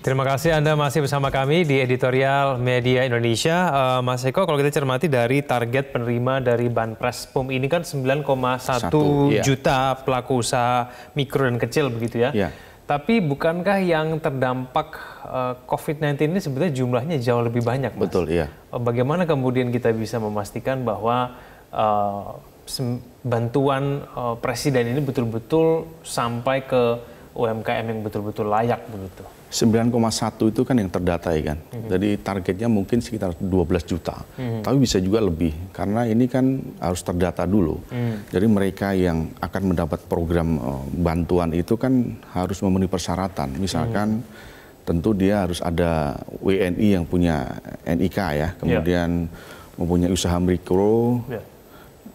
Terima kasih Anda masih bersama kami di Editorial Media Indonesia. Mas Eko, kalau kita cermati dari target penerima dari Banpres PUM ini kan 9,1 juta pelaku usaha mikro dan kecil begitu ya. Tapi bukankah yang terdampak COVID-19 ini sebetulnya jumlahnya jauh lebih banyak, Mas? Betul, iya. Bagaimana kemudian kita bisa memastikan bahwa bantuan Presiden ini betul-betul sampai ke UMKM yang betul-betul layak begitu? 9,1 itu kan yang terdata ya kan. Jadi targetnya mungkin sekitar 12 juta. Tapi bisa juga lebih karena ini kan harus terdata dulu. Jadi mereka yang akan mendapat program bantuan itu kan harus memenuhi persyaratan. Misalkan tentu dia harus ada WNI yang punya NIK ya, kemudian mempunyai usaha mikro,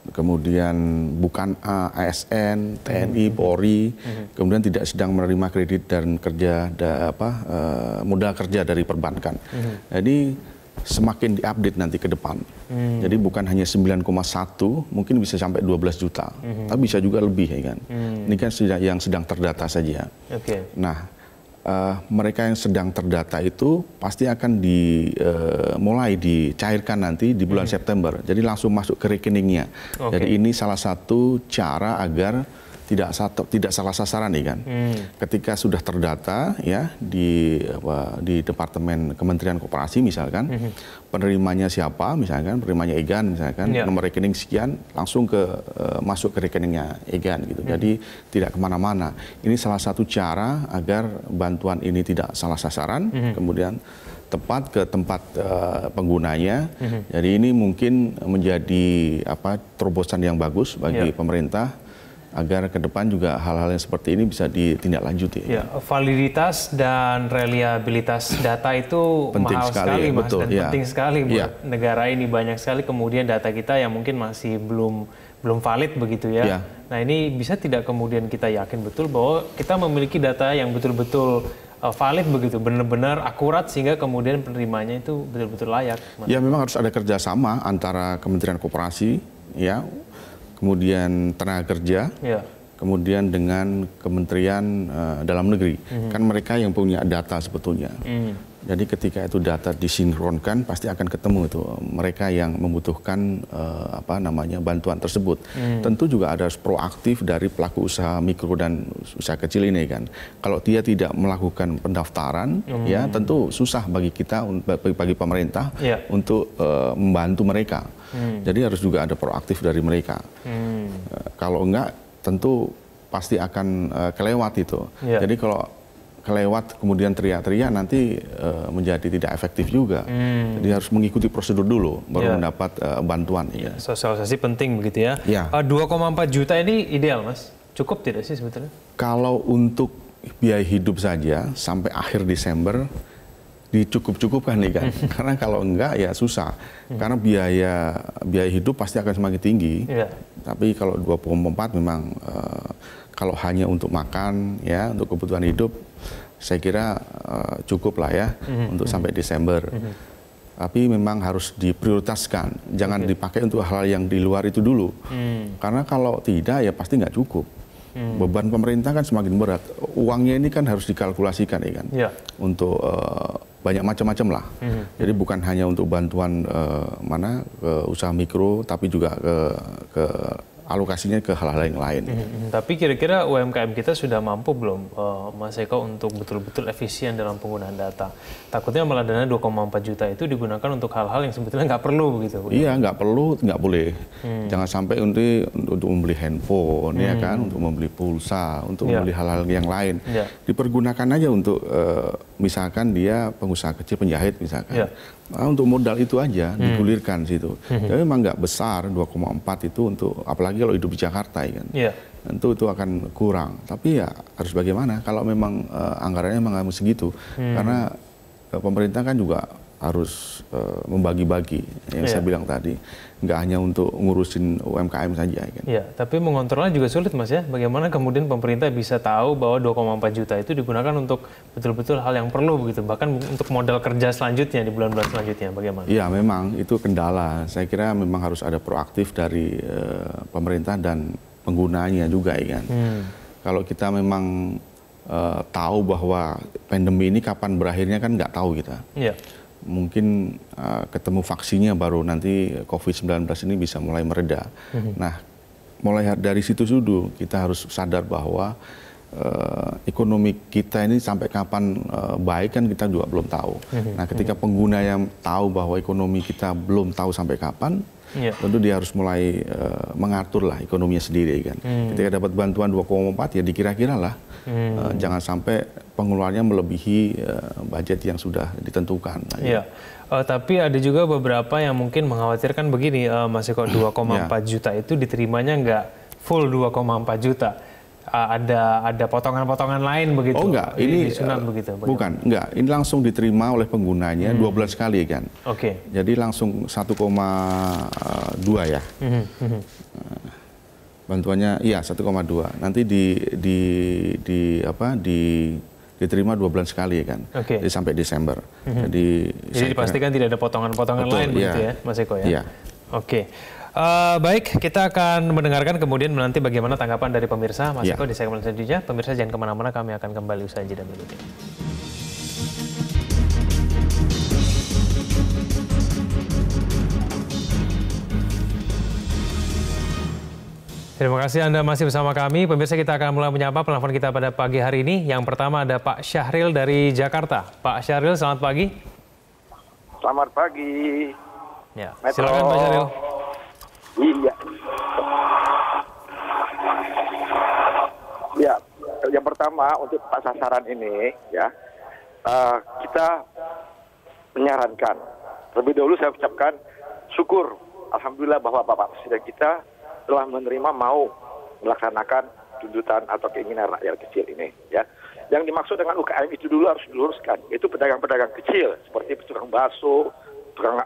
kemudian bukan ASN, TNI, Polri, kemudian tidak sedang menerima kredit dan kerja modal kerja dari perbankan. Jadi semakin diupdate nanti ke depan. Jadi bukan hanya 9,1, mungkin bisa sampai 12 juta, tapi bisa juga lebih ya kan. Ini kan yang sedang terdata saja. Nah, mereka yang sedang terdata itu pasti akan mulai dicairkan nanti di bulan September. Jadi langsung masuk ke rekeningnya. Jadi ini salah satu cara agar tidak salah sasaran nih kan. Ketika sudah terdata ya di Departemen Kementerian Koperasi misalkan, penerimanya siapa misalkan, penerimanya Egan misalkan, nomor rekening sekian langsung masuk ke rekeningnya Egan gitu. Jadi tidak kemana-mana. Ini salah satu cara agar bantuan ini tidak salah sasaran, kemudian tepat ke tempat penggunanya. Jadi ini mungkin menjadi terobosan yang bagus bagi pemerintah agar ke depan juga hal-hal yang seperti ini bisa ditindaklanjuti. Ya, validitas dan reliabilitas data itu penting mahal sekali, Mas, betul, dan penting sekali buat negara ini. Banyak sekali kemudian data kita yang mungkin masih belum valid begitu ya. Nah, ini bisa tidak kemudian kita yakin betul bahwa kita memiliki data yang betul-betul valid begitu, benar-benar akurat sehingga kemudian penerimanya itu betul-betul layak, Mas? Ya, memang harus ada kerjasama antara Kementerian Koperasi, ya, kemudian tenaga kerja, kemudian dengan Kementerian Dalam Negeri. Kan mereka yang punya data sebetulnya. Jadi ketika itu data disinkronkan, pasti akan ketemu itu mereka yang membutuhkan bantuan tersebut. Tentu juga ada proaktif dari pelaku usaha mikro dan usaha kecil ini kan. Kalau dia tidak melakukan pendaftaran, ya tentu susah bagi kita, bagi pemerintah untuk membantu mereka. Jadi harus juga ada proaktif dari mereka. Kalau enggak, tentu pasti akan kelewat itu. Jadi kalau kelewat kemudian teriak-teriak nanti menjadi tidak efektif juga. Jadi harus mengikuti prosedur dulu baru mendapat bantuan. Sosialisasi penting begitu ya. 2,4 juta ini ideal, Mas? Cukup tidak sih sebetulnya? Kalau untuk biaya hidup saja sampai akhir Desember dicukup-cukupkan nih kan. Karena kalau enggak ya susah. Karena biaya hidup pasti akan semakin tinggi. Tapi kalau 2,4 memang kalau hanya untuk makan ya, untuk kebutuhan hidup saya kira cukup lah ya untuk sampai Desember. Tapi memang harus diprioritaskan. Jangan dipakai untuk hal yang di luar itu dulu. Karena kalau tidak ya pasti nggak cukup. Beban pemerintah kan semakin berat. Uangnya ini kan harus dikalkulasikan ya kan. Untuk banyak macam-macam lah. Jadi bukan hanya untuk bantuan ke usaha mikro, tapi juga ke alokasinya ke hal-hal yang lain. Tapi kira-kira UMKM kita sudah mampu belum, Mas Eko, untuk betul-betul efisien dalam penggunaan data? Takutnya malah dana 2,4 juta itu digunakan untuk hal-hal yang sebetulnya nggak perlu begitu. Iya, nggak perlu, nggak boleh. Jangan sampai untuk membeli handphone, ya kan, untuk membeli pulsa, untuk membeli hal-hal yang lain. Dipergunakan aja untuk misalkan dia pengusaha kecil penjahit misalkan. Untuk modal itu aja digulirkan situ. Tapi memang nggak besar 2,4 itu untuk apalagi kalau hidup di Jakarta ya kan. Tentu itu akan kurang. Tapi ya harus bagaimana kalau memang anggarannya memang harus segitu. Karena pemerintah kan juga harus membagi-bagi yang saya bilang tadi, nggak hanya untuk ngurusin UMKM saja kan. Tapi mengontrolnya juga sulit, Mas ya. Bagaimana kemudian pemerintah bisa tahu bahwa 2,4 juta itu digunakan untuk betul-betul hal yang perlu begitu, bahkan untuk modal kerja selanjutnya di bulan-bulan selanjutnya, bagaimana? Iya, memang itu kendala. Saya kira memang harus ada proaktif dari pemerintah dan penggunanya juga ya kan. Kalau kita memang tahu bahwa pandemi ini kapan berakhirnya kan nggak tahu kita. Yeah. Mungkin ketemu vaksinnya baru nanti COVID-19 ini bisa mulai mereda. Nah, mulai dari situ dulu kita harus sadar bahwa ekonomi kita ini sampai kapan baik kan kita juga belum tahu. Nah, ketika pengguna yang tahu bahwa ekonomi kita belum tahu sampai kapan, tentu dia harus mulai mengatur lah ekonominya sendiri kan. Ketika dapat bantuan 2,4 ya dikira-kira lah, jangan sampai pengeluarannya melebihi budget yang sudah ditentukan. Iya. Tapi ada juga beberapa yang mungkin mengkhawatirkan begini, Mas Eko, 2,4 juta itu diterimanya nggak full 2,4 juta. Ada potongan-potongan lain begitu? Oh enggak, ini begitu, bukan, enggak. Ini langsung diterima oleh penggunanya 12 kali kan. Oke. Jadi langsung 1,2 ya. Bantuannya iya 1,2. Nanti diterima 12 kali kan. Jadi sampai Desember. Jadi dipastikan tidak ada potongan-potongan lain begitu ya, Mas Eko ya. Iya. Oke. Baik, kita akan mendengarkan kemudian nanti bagaimana tanggapan dari pemirsa, Mas Eko, di segmen selanjutnya. Pemirsa jangan kemana-mana, kami akan kembali usai jeda berikut ini. Terima kasih Anda masih bersama kami. Pemirsa, kita akan mulai menyapa penelpon kita pada pagi hari ini. Yang pertama ada Pak Syahril dari Jakarta. Pak Syahril, selamat pagi. Selamat pagi. Ya, silakan Pak Syahril. Iya. Ya, yang pertama untuk tepat sasaran ini ya, kita menyarankan. Terlebih dahulu saya ucapkan syukur, alhamdulillah bahwa Bapak Presiden kita telah menerima mau melaksanakan tuntutan atau keinginan rakyat kecil ini ya. Yang dimaksud dengan UKM itu dulu harus diluruskan. Itu pedagang-pedagang kecil seperti tukang bakso, tukang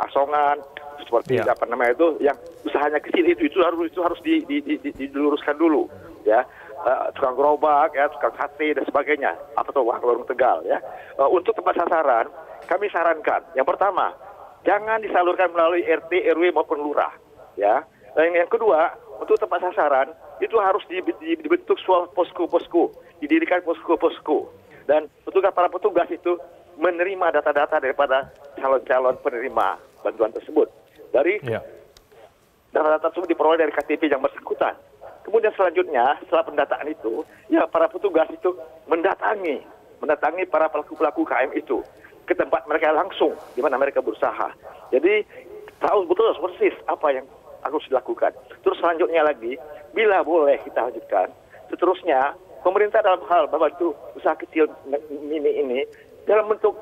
asongan, seperti yang usahanya kecil itu harus diluruskan dulu ya. Tukang gerobak ya, tukang sate dan sebagainya, atau warung Tegal ya. Untuk tempat sasaran kami sarankan yang pertama jangan disalurkan melalui RT, RW maupun lurah ya. Dan yang kedua untuk tempat sasaran itu harus dibentuk suatu posko-posko, didirikan posko-posko, dan para petugas itu menerima data-data daripada calon-calon penerima bantuan tersebut. Dari data-data tersebut diperoleh dari KTP yang bersangkutan. Kemudian selanjutnya setelah pendataan itu, ya para petugas itu mendatangi para pelaku-pelaku KM itu ke tempat mereka langsung, di mana mereka berusaha. Jadi tahu betul persis apa yang harus dilakukan. Terus selanjutnya lagi, bila boleh kita lanjutkan, seterusnya pemerintah dalam hal membantu usaha kecil mini ini dalam bentuk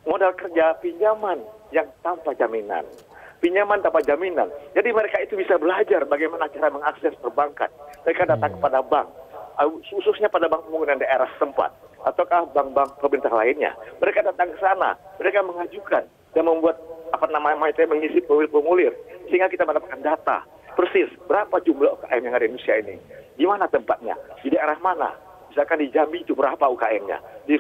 modal kerja pinjaman yang tanpa jaminan. Pinjaman tanpa jaminan. Jadi mereka itu bisa belajar bagaimana cara mengakses perbankan. Mereka datang kepada bank, khususnya pada bank pembangunan daerah setempat, ataukah bank-bank pemerintah lainnya. Mereka datang ke sana, mereka mengajukan dan membuat mengisi formulir sehingga kita mendapatkan data persis berapa jumlah UKM yang ada di Indonesia ini, di mana tempatnya, di daerah mana. Misalkan di Jambi itu berapa UKM-nya, di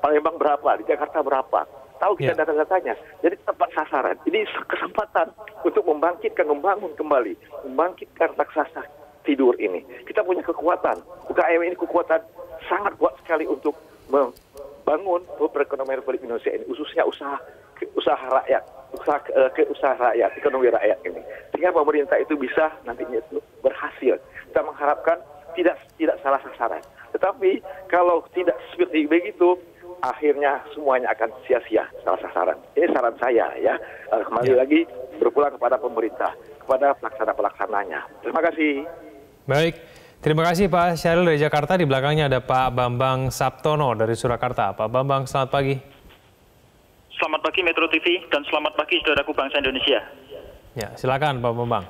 Palembang berapa, di Jakarta berapa. Tahu kita data-datanya. Jadi tepat sasaran. Ini kesempatan untuk membangun kembali, membangkitkan raksasa tidur ini. Kita punya kekuatan. UKM ini kekuatan sangat kuat sekali untuk membangun perekonomian Republik Indonesia ini, khususnya usaha rakyat, usaha rakyat, ekonomi rakyat ini. Sehingga pemerintah itu bisa nantinya itu berhasil. Kita mengharapkan tidak salah sasaran. Tetapi kalau tidak seperti begitu, akhirnya semuanya akan sia-sia salah sasaran. Ini saran saya ya. Kembali lagi berpulang kepada pemerintah, kepada pelaksananya. Terima kasih. Baik, terima kasih Pak Syahril dari Jakarta. Di belakangnya ada Pak Bambang Saptono dari Surakarta. Pak Bambang, selamat pagi. Selamat pagi Metro TV dan selamat pagi saudaraku bangsa Indonesia. Ya, silakan Pak Bambang.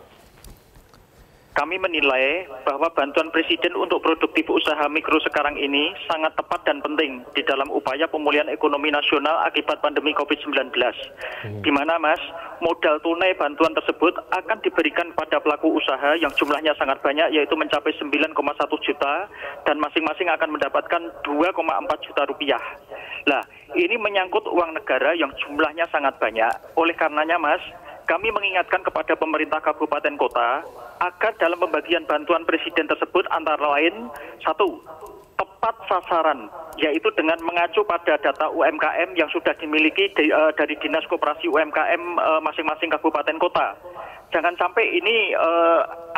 Kami menilai bahwa bantuan Presiden untuk produktif usaha mikro sekarang ini sangat tepat dan penting di dalam upaya pemulihan ekonomi nasional akibat pandemi COVID-19. Di mana, Mas, modal tunai bantuan tersebut akan diberikan pada pelaku usaha yang jumlahnya sangat banyak, yaitu mencapai 9,1 juta, dan masing-masing akan mendapatkan 2,4 juta rupiah. Nah, ini menyangkut uang negara yang jumlahnya sangat banyak. Oleh karenanya, Mas, kami mengingatkan kepada pemerintah kabupaten kota agar dalam pembagian bantuan Presiden tersebut antara lain, 1, tepat tepat sasaran, yaitu dengan mengacu pada data UMKM yang sudah dimiliki dari Dinas Koperasi UMKM masing-masing kabupaten kota. Jangan sampai ini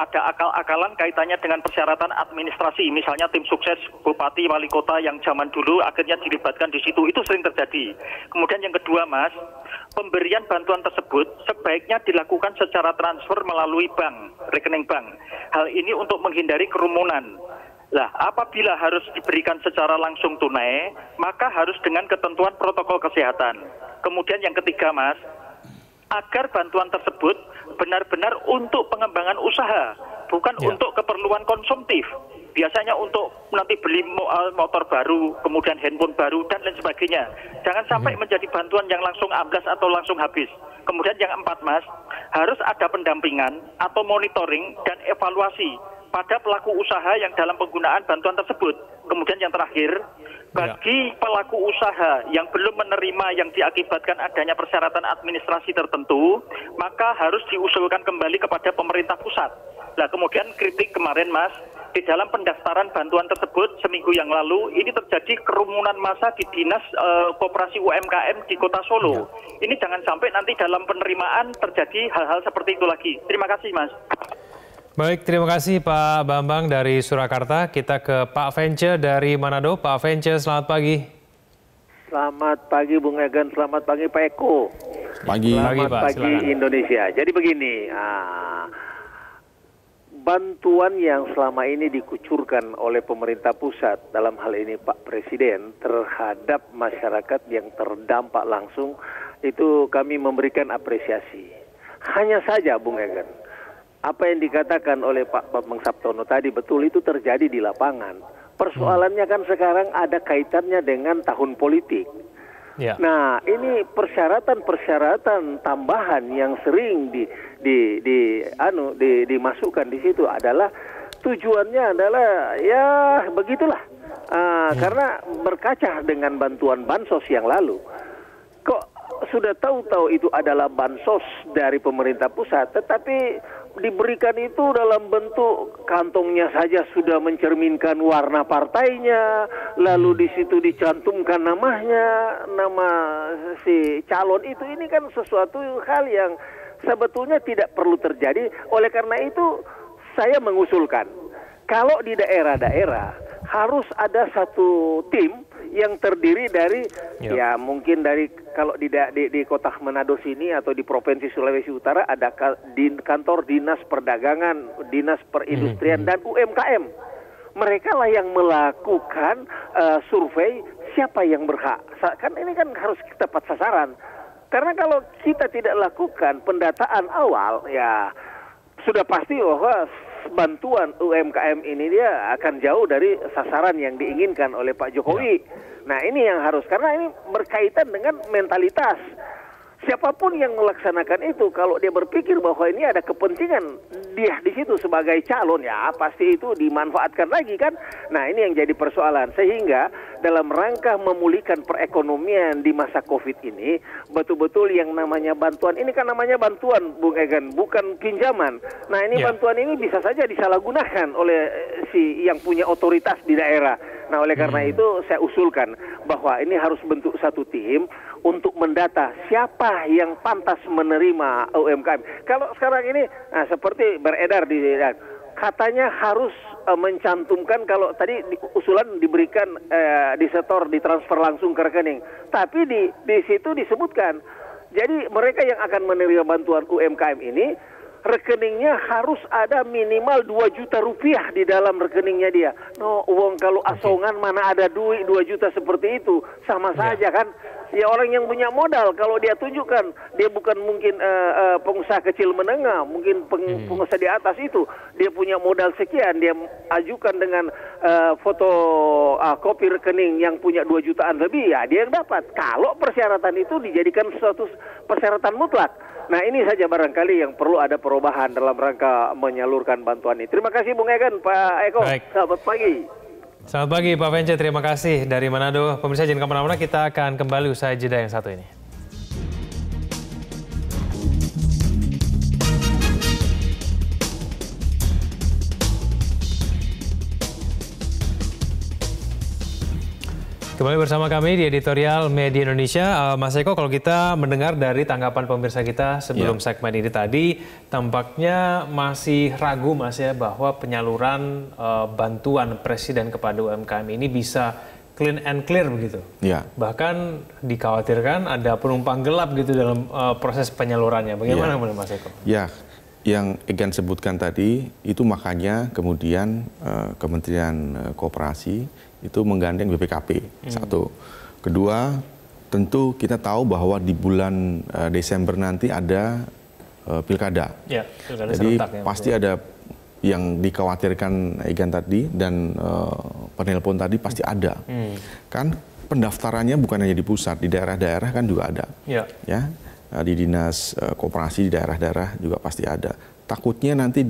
ada akal-akalan kaitannya dengan persyaratan administrasi, misalnya tim sukses bupati, wali kota yang zaman dulu akhirnya dilibatkan di situ, itu sering terjadi. Kemudian yang kedua, Mas, pemberian bantuan tersebut sebaiknya dilakukan secara transfer melalui bank, rekening bank. Hal ini untuk menghindari kerumunan. Lah, apabila harus diberikan secara langsung tunai, maka harus dengan ketentuan protokol kesehatan. Kemudian yang ketiga, Mas, agar bantuan tersebut benar-benar untuk pengembangan usaha, bukan untuk keperluan konsumtif. Biasanya untuk nanti beli motor baru, kemudian handphone baru, dan lain sebagainya. Jangan sampai menjadi bantuan yang langsung amblas atau langsung habis. Kemudian yang empat, Mas, harus ada pendampingan atau monitoring dan evaluasi pada pelaku usaha yang dalam penggunaan bantuan tersebut. Kemudian yang terakhir, bagi pelaku usaha yang belum menerima yang diakibatkan adanya persyaratan administrasi tertentu, maka harus diusulkan kembali kepada pemerintah pusat. Nah, kemudian kritik kemarin, Mas, di dalam pendaftaran bantuan tersebut seminggu yang lalu, ini terjadi kerumunan massa di Dinas Koperasi UMKM di Kota Solo. Ini jangan sampai nanti dalam penerimaan terjadi hal-hal seperti itu lagi. Terima kasih, Mas. Baik, terima kasih Pak Bambang dari Surakarta. Kita ke Pak Vence dari Manado. Pak Vence, selamat pagi. Selamat pagi Bung Egan, selamat pagi Pak Eko. Selamat pagi Indonesia. Jadi begini, bantuan yang selama ini dikucurkan oleh pemerintah pusat, dalam hal ini Pak Presiden, terhadap masyarakat yang terdampak langsung, itu kami memberikan apresiasi. Hanya saja Bung Egan, apa yang dikatakan oleh Pak Bambang Saptono tadi betul, itu terjadi di lapangan. Persoalannya kan sekarang ada kaitannya dengan tahun politik. Nah, ini persyaratan tambahan yang sering dimasukkan di situ adalah tujuannya adalah ya begitulah. Karena berkaca dengan bantuan bansos yang lalu. Kok sudah tahu-tahu itu adalah bansos dari pemerintah pusat, tetapi diberikan itu dalam bentuk kantongnya saja sudah mencerminkan warna partainya, lalu di situ dicantumkan namanya, nama si calon itu. Ini kan sesuatu hal yang sebetulnya tidak perlu terjadi. Oleh karena itu saya mengusulkan, kalau di daerah-daerah harus ada satu tim yang terdiri dari ya mungkin dari kalau di kota Manado sini atau di Provinsi Sulawesi Utara ada kantor Dinas Perdagangan, Dinas Perindustrian dan UMKM. Mereka lah yang melakukan survei siapa yang berhak. Kan ini kan harus tepat sasaran. Karena kalau kita tidak lakukan pendataan awal, ya sudah pasti bahwa bantuan UMKM ini dia akan jauh dari sasaran yang diinginkan oleh Pak Jokowi. Nah, ini yang harus, karena ini berkaitan dengan mentalitas. Siapapun yang melaksanakan itu, kalau dia berpikir bahwa ini ada kepentingan dia di situ sebagai calon, ya pasti itu dimanfaatkan lagi kan. Nah, ini yang jadi persoalan. Sehingga dalam rangka memulihkan perekonomian di masa COVID ini, betul-betul yang namanya bantuan, ini kan namanya bantuan Bung Egan, bukan pinjaman. Nah, ini bantuan ini bisa saja disalahgunakan oleh si yang punya otoritas di daerah. Nah, oleh karena itu saya usulkan bahwa ini harus bentuk satu tim untuk mendata siapa yang pantas menerima UMKM. Kalau sekarang ini seperti beredar di katanya harus mencantumkan, kalau tadi usulan diberikan disetor, ditransfer langsung ke rekening. Tapi di situ disebutkan, jadi mereka yang akan menerima bantuan UMKM ini rekeningnya harus ada minimal 2 juta rupiah di dalam rekeningnya dia. No, uang kalau asongan mana ada duit 2 juta seperti itu, sama saja kan. Ya orang yang punya modal, kalau dia tunjukkan dia bukan mungkin pengusaha kecil menengah, mungkin pengusaha di atas itu, dia punya modal sekian, dia ajukan dengan foto kopi rekening yang punya 2 jutaan lebih, ya dia yang dapat. Kalau persyaratan itu dijadikan suatu persyaratan mutlak. Nah, ini saja barangkali yang perlu ada perubahan dalam rangka menyalurkan bantuan ini. Terima kasih Bung Egan, Pak Eko. Selamat pagi. Selamat pagi Pak Vence, terima kasih dari Manado. Pemirsa jangan kemana-mana, kita akan kembali usai jeda yang satu ini. Kembali bersama kami di editorial Media Indonesia. Mas Eko, kalau kita mendengar dari tanggapan pemirsa kita sebelum segmen ini tadi, tampaknya masih ragu Mas ya bahwa penyaluran bantuan Presiden kepada UMKM ini bisa clean and clear begitu. Ya. Bahkan dikhawatirkan ada penumpang gelap gitu dalam proses penyalurannya. Bagaimana Mas Eko? Ya, yang Egan sebutkan tadi itu makanya kemudian Kementerian Koperasi itu menggandeng BPKP, satu. Kedua, tentu kita tahu bahwa di bulan Desember nanti ada pilkada. Ya, pilkada jadi serentak, pasti ada yang dikhawatirkan Egan tadi dan penelpon tadi pasti ada. Kan pendaftarannya bukan hanya di pusat, di daerah-daerah kan juga ada. Ya, di dinas koperasi di daerah-daerah juga pasti ada. Takutnya nanti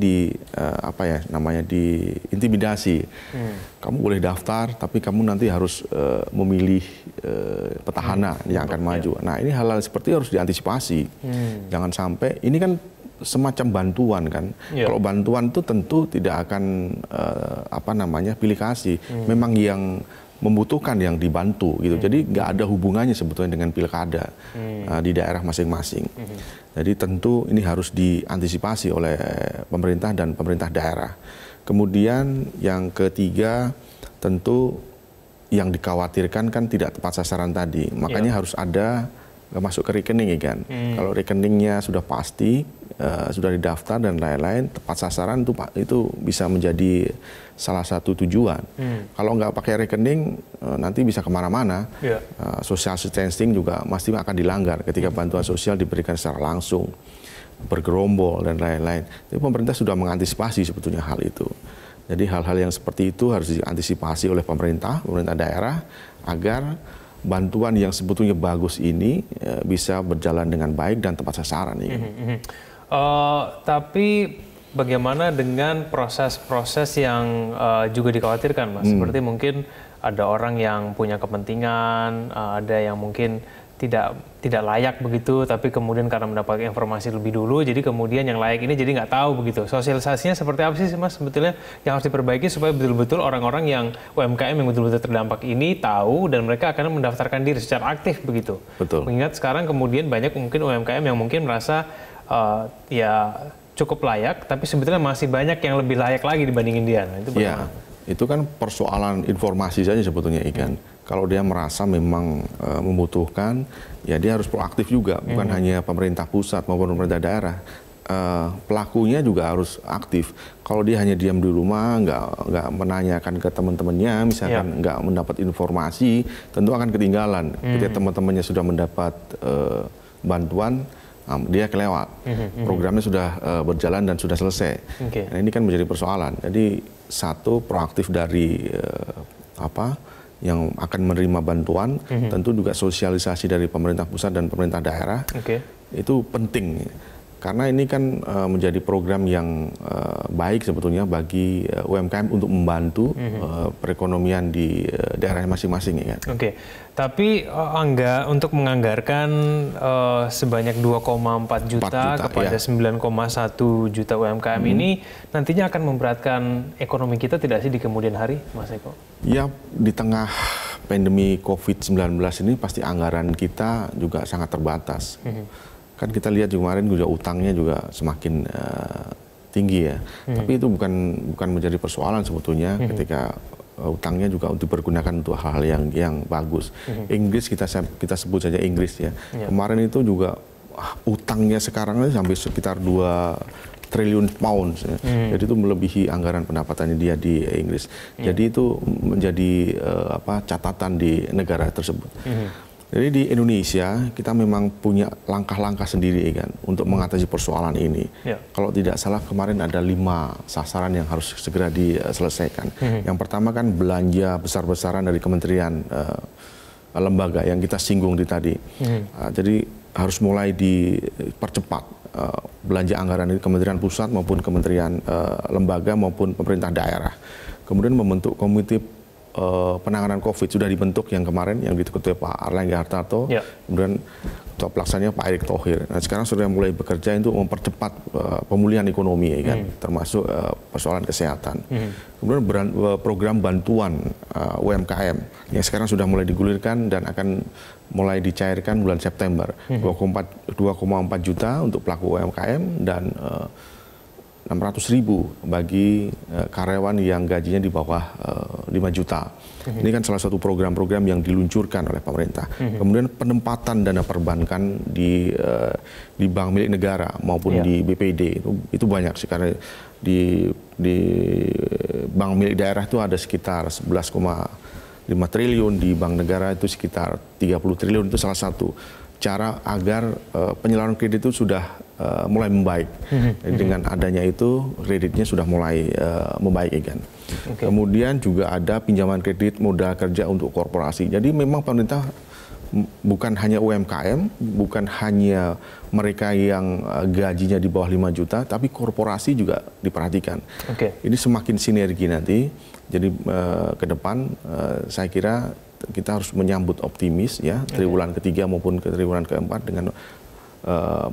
diintimidasi. Kamu boleh daftar, tapi kamu nanti harus memilih petahana yang akan maju. Nah, ini hal-hal seperti itu harus diantisipasi. Jangan sampai ini kan semacam bantuan kan. Kalau bantuan itu tentu tidak akan pilih kasih. Memang yang membutuhkan yang dibantu gitu. Jadi nggak ada hubungannya sebetulnya dengan pilkada di daerah masing-masing. Jadi tentu ini harus diantisipasi oleh pemerintah dan pemerintah daerah. Kemudian yang ketiga tentu yang dikhawatirkan kan tidak tepat sasaran tadi. Makanya harus ada masuk ke rekening kan. Kalau rekeningnya sudah pasti, sudah didaftar dan lain-lain, tepat sasaran itu bisa menjadi salah satu tujuan. Kalau nggak pakai rekening, nanti bisa kemana-mana. Social distancing juga pasti akan dilanggar ketika bantuan sosial diberikan secara langsung, bergerombol dan lain-lain. Jadi pemerintah sudah mengantisipasi sebetulnya hal itu. Jadi hal-hal yang seperti itu harus diantisipasi oleh pemerintah daerah agar bantuan yang sebetulnya bagus ini bisa berjalan dengan baik dan tepat sasaran. Tapi bagaimana dengan proses-proses yang juga dikhawatirkan, Mas? Seperti mungkin ada orang yang punya kepentingan, ada yang mungkin tidak layak begitu, tapi kemudian karena mendapatkan informasi lebih dulu, jadi kemudian yang layak ini jadi nggak tahu begitu. Sosialisasinya seperti apa sih, Mas, sebetulnya yang harus diperbaiki supaya betul-betul orang-orang yang UMKM yang betul-betul terdampak ini tahu dan mereka akan mendaftarkan diri secara aktif begitu. Betul. Mengingat sekarang kemudian banyak mungkin UMKM yang mungkin merasa cukup layak, tapi sebetulnya masih banyak yang lebih layak lagi dibandingin dia. Nah, itu bagaimana? Itu kan persoalan informasi saja sebetulnya, Ikan. Kalau dia merasa memang membutuhkan, ya dia harus proaktif juga, bukan hanya pemerintah pusat maupun pemerintah daerah. Pelakunya juga harus aktif. Kalau dia hanya diam di rumah, nggak menanyakan ke teman-temannya, misalkan nggak mendapat informasi, tentu akan ketinggalan. Ketika teman-temannya sudah mendapat bantuan, dia kelewat. Programnya sudah berjalan dan sudah selesai. Nah, ini kan menjadi persoalan. Jadi satu, proaktif dari yang akan menerima bantuan, tentu juga sosialisasi dari pemerintah pusat dan pemerintah daerah itu penting. Karena ini kan menjadi program yang baik sebetulnya bagi UMKM untuk membantu perekonomian di daerah masing-masing. Ya. Tapi untuk menganggarkan sebanyak 2,4 juta kepada 9,1 juta UMKM ini nantinya akan memberatkan ekonomi kita tidak sih di kemudian hari, Mas Eko? Ya, di tengah pandemi COVID-19 ini pasti anggaran kita juga sangat terbatas. Kan kita lihat kemarin juga utangnya juga semakin tinggi ya. Tapi itu bukan menjadi persoalan sebetulnya ketika utangnya juga dipergunakan untuk hal-hal yang bagus. Inggris kita sebut saja Inggris ya. Kemarin itu juga utangnya sekarang sampai sekitar 2 triliun pounds. Ya. Jadi itu melebihi anggaran pendapatannya dia di Inggris. Jadi itu menjadi catatan di negara tersebut. Jadi di Indonesia kita memang punya langkah-langkah sendiri kan untuk mengatasi persoalan ini. Kalau tidak salah kemarin ada 5 sasaran yang harus segera diselesaikan. Yang pertama kan belanja besar-besaran dari kementerian lembaga yang kita singgung tadi. Jadi harus mulai dipercepat belanja anggaran dari kementerian pusat maupun kementerian lembaga maupun pemerintah daerah. Kemudian membentuk komite penanganan COVID sudah dibentuk yang kemarin yang diketuai Pak Erlangga Hartarto, kemudian Ketua Pelaksananya Pak Erick Thohir. Nah, sekarang sudah mulai bekerja untuk mempercepat pemulihan ekonomi, ya kan, termasuk persoalan kesehatan. Kemudian program bantuan UMKM yang sekarang sudah mulai digulirkan dan akan mulai dicairkan bulan September. 2,4 juta untuk pelaku UMKM dan 600.000 bagi karyawan yang gajinya di bawah 5 juta. Ini kan salah satu program-program yang diluncurkan oleh pemerintah. Kemudian penempatan dana perbankan di bank milik negara maupun di BPD itu banyak sih, karena di bank milik daerah itu ada sekitar 11,5 triliun, di bank negara itu sekitar 30 triliun. Itu salah satu cara agar penyaluran kredit itu sudah mulai membaik. Dengan adanya itu kreditnya sudah mulai membaik, kan. Kemudian juga ada pinjaman kredit modal kerja untuk korporasi. Jadi memang pemerintah bukan hanya UMKM, bukan hanya mereka yang gajinya di bawah 5 juta, tapi korporasi juga diperhatikan. Ini semakin sinergi nanti. Jadi ke depan saya kira kita harus menyambut optimis, ya, triwulan ketiga maupun ke triwulan keempat dengan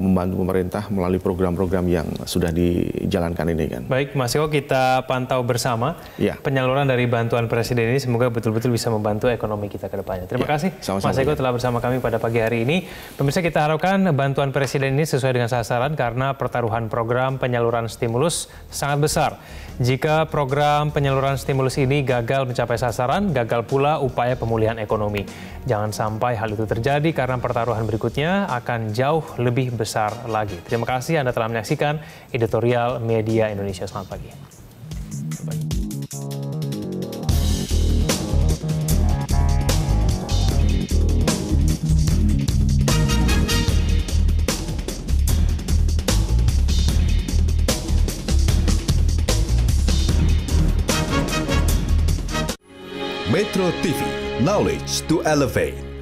membantu pemerintah melalui program-program yang sudah dijalankan ini, kan. Baik, Mas Eko, kita pantau bersama penyaluran dari bantuan Presiden ini, semoga betul-betul bisa membantu ekonomi kita ke depannya. Terima kasih Mas Eko telah bersama kami pada pagi hari ini. Pemirsa, kita harapkan bantuan Presiden ini sesuai dengan sasaran karena pertaruhan program penyaluran stimulus sangat besar. Jika program penyaluran stimulus ini gagal mencapai sasaran, gagal pula upaya pemulihan ekonomi. Jangan sampai hal itu terjadi karena pertaruhan berikutnya akan jauh lebih besar lagi. Terima kasih Anda telah menyaksikan Editorial Media Indonesia. Selamat pagi. Metro TV, knowledge to elevate.